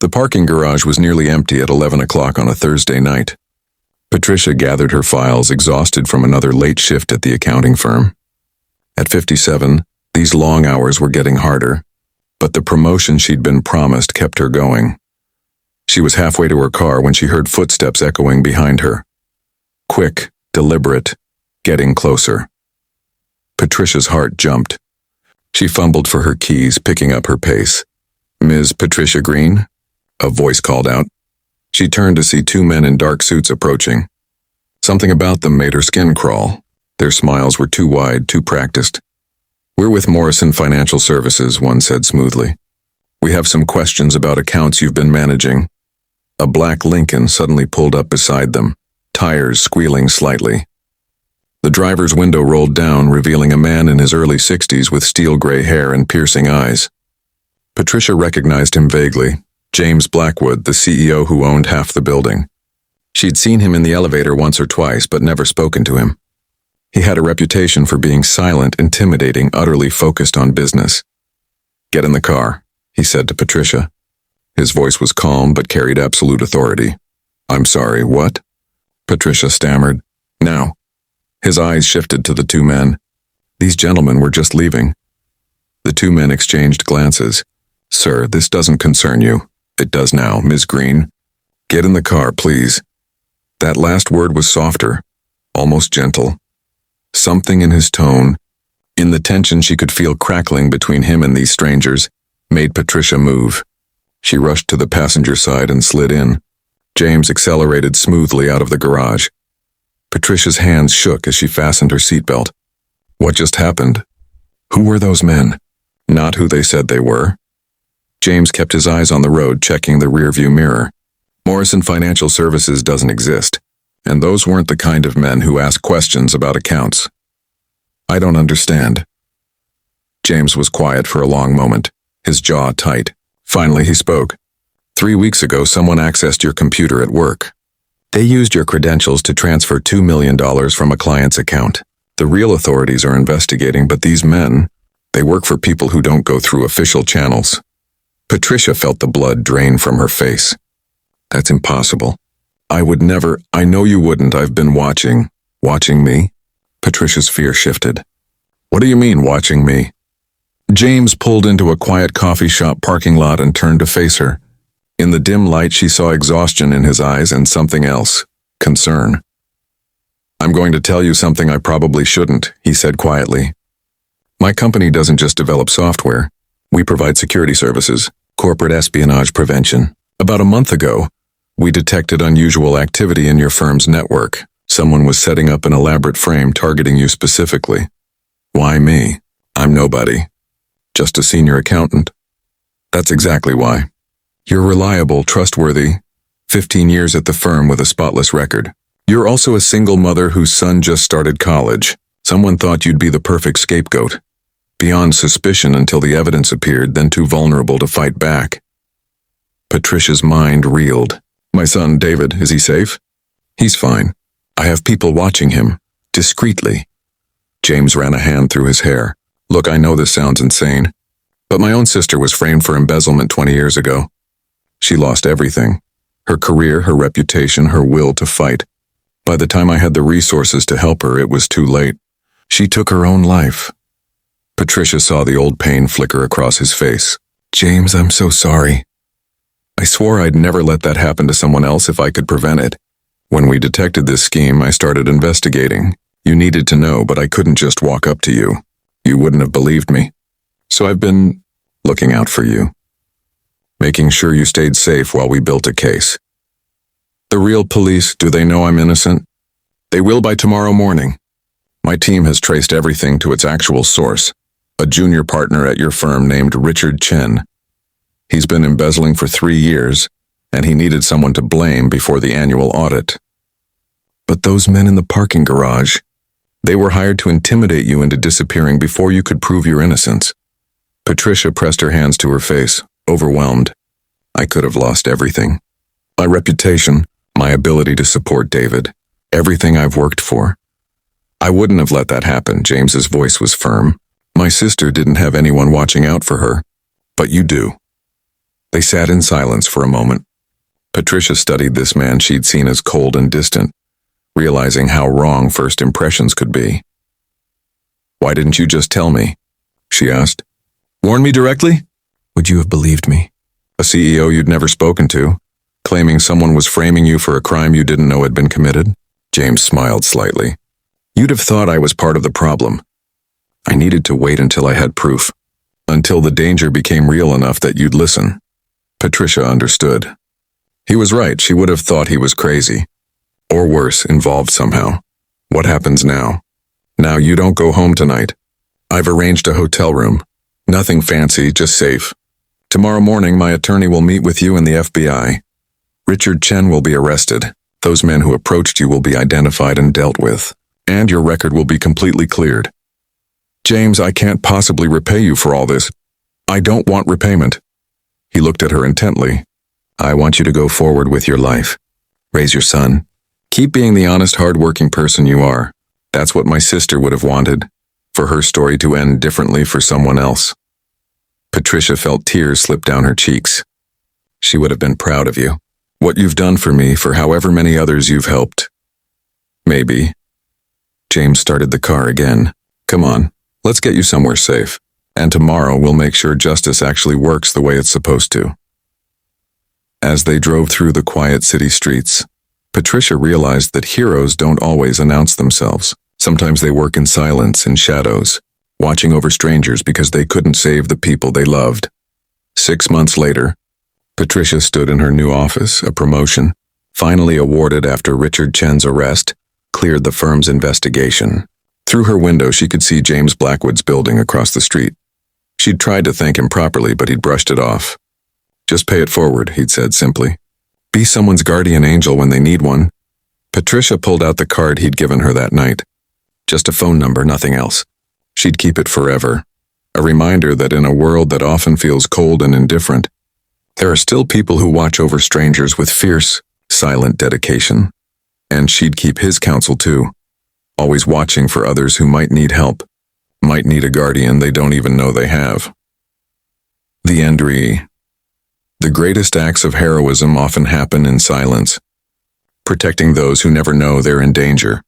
The parking garage was nearly empty at 11 o'clock on a Thursday night. Patricia gathered her files, exhausted from another late shift at the accounting firm. At 57, these long hours were getting harder, but the promotion she'd been promised kept her going. She was halfway to her car when she heard footsteps echoing behind her. Quick, deliberate, getting closer. Patricia's heart jumped. She fumbled for her keys, picking up her pace. "Ms. Patricia Green?" a voice called out. She turned to see two men in dark suits approaching. Something about them made her skin crawl. Their smiles were too wide, too practiced. "We're with Morrison Financial Services," one said smoothly. "We have some questions about accounts you've been managing." A black Lincoln suddenly pulled up beside them, tires squealing slightly. The driver's window rolled down, revealing a man in his early 60s with steel gray hair and piercing eyes. Patricia recognized him vaguely. James Blackwood, the CEO who owned half the building. She'd seen him in the elevator once or twice, but never spoken to him. He had a reputation for being silent, intimidating, utterly focused on business. "Get in the car," he said to Patricia. His voice was calm but carried absolute authority. "I'm sorry, what?" Patricia stammered. "Now." His eyes shifted to the two men. These gentlemen were just leaving. The two men exchanged glances. "Sir, this doesn't concern you." "It does now, Ms. Green. Get in the car, please." That last word was softer, almost gentle. Something in his tone, in the tension she could feel crackling between him and these strangers, made Patricia move. She rushed to the passenger side and slid in. James accelerated smoothly out of the garage. Patricia's hands shook as she fastened her seatbelt. What just happened? Who were those men? Not who they said they were. James kept his eyes on the road, checking the rearview mirror. Morrison Financial Services doesn't exist, and those weren't the kind of men who ask questions about accounts. "I don't understand." James was quiet for a long moment, his jaw tight. Finally he spoke. "3 weeks ago someone accessed your computer at work. They used your credentials to transfer $2 million from a client's account. The real authorities are investigating, but these men, they work for people who don't go through official channels." Patricia felt the blood drain from her face. "That's impossible. I would never. I know you wouldn't. I've been watching." "Watching me?" Patricia's fear shifted. "What do you mean, watching me?" James pulled into a quiet coffee shop parking lot and turned to face her. In the dim light, she saw exhaustion in his eyes and something else, concern. "I'm going to tell you something I probably shouldn't," he said quietly. "My company doesn't just develop software. We provide security services, corporate espionage prevention. About a month ago, we detected unusual activity in your firm's network. Someone was setting up an elaborate frame targeting you specifically." "Why me? I'm nobody. Just a senior accountant." "That's exactly why. You're reliable, trustworthy, 15 years at the firm with a spotless record. You're also a single mother whose son just started college. Someone thought you'd be the perfect scapegoat. Beyond suspicion until the evidence appeared, then too vulnerable to fight back." Patricia's mind reeled. "My son, David, is he safe?" "He's fine. I have people watching him, discreetly." James ran a hand through his hair. "Look, I know this sounds insane, but my own sister was framed for embezzlement 20 years ago. She lost everything. Her career, her reputation, her will to fight. By the time I had the resources to help her, it was too late. She took her own life." Patricia saw the old pain flicker across his face. "James, I'm so sorry. I swore I'd never let that happen to someone else if I could prevent it. When we detected this scheme, I started investigating. You needed to know, but I couldn't just walk up to you. You wouldn't have believed me. So I've been looking out for you, making sure you stayed safe while we built a case. The real police, do they know I'm innocent? They will by tomorrow morning. My team has traced everything to its actual source, a junior partner at your firm named Richard Chen. He's been embezzling for 3 years, and he needed someone to blame before the annual audit. But those men in the parking garage, they were hired to intimidate you into disappearing before you could prove your innocence." Patricia pressed her hands to her face, overwhelmed. "I could have lost everything. My reputation, my ability to support David, everything I've worked for. I wouldn't have let that happen." James's voice was firm. "My sister didn't have anyone watching out for her, but you do. They sat in silence for a moment. Patricia studied this man she'd seen as cold and distant, realizing how wrong first impressions could be. "Why didn't you just tell me?" she asked. "Warn me directly? Would you have believed me? A CEO you'd never spoken to, claiming someone was framing you for a crime you didn't know had been committed?" James smiled slightly. "You'd have thought I was part of the problem. I needed to wait until I had proof, until the danger became real enough that you'd listen." Patricia understood. He was right, she would have thought he was crazy. Or worse, involved somehow. "What happens now?" "Now you don't go home tonight. I've arranged a hotel room. Nothing fancy, just safe. Tomorrow morning my attorney will meet with you and the FBI. Richard Chen will be arrested. Those men who approached you will be identified and dealt with. And your record will be completely cleared." "James, I can't possibly repay you for all this. I don't want repayment." He looked at her intently. "I want you to go forward with your life. Raise your son. Keep being the honest, hard-working person you are. That's what my sister would have wanted, for her story to end differently for someone else." Patricia felt tears slip down her cheeks. "She would have been proud of you. What you've done for me, for however many others you've helped." "Maybe." James started the car again. "Come on, let's get you somewhere safe. And tomorrow we'll make sure justice actually works the way it's supposed to." As they drove through the quiet city streets, Patricia realized that heroes don't always announce themselves. Sometimes they work in silence, in shadows, watching over strangers because they couldn't save the people they loved. 6 months later, Patricia stood in her new office, a promotion, finally awarded after Richard Chen's arrest, cleared the firm's investigation. Through her window she could see James Blackwood's building across the street. She'd tried to thank him properly, but he'd brushed it off. "Just pay it forward," he'd said simply. "Be someone's guardian angel when they need one." Patricia pulled out the card he'd given her that night. Just a phone number, nothing else. She'd keep it forever. A reminder that in a world that often feels cold and indifferent, there are still people who watch over strangers with fierce, silent dedication. And she'd keep his counsel too, always watching for others who might need help, might need a guardian they don't even know they have. The end. The greatest acts of heroism often happen in silence, protecting those who never know they're in danger.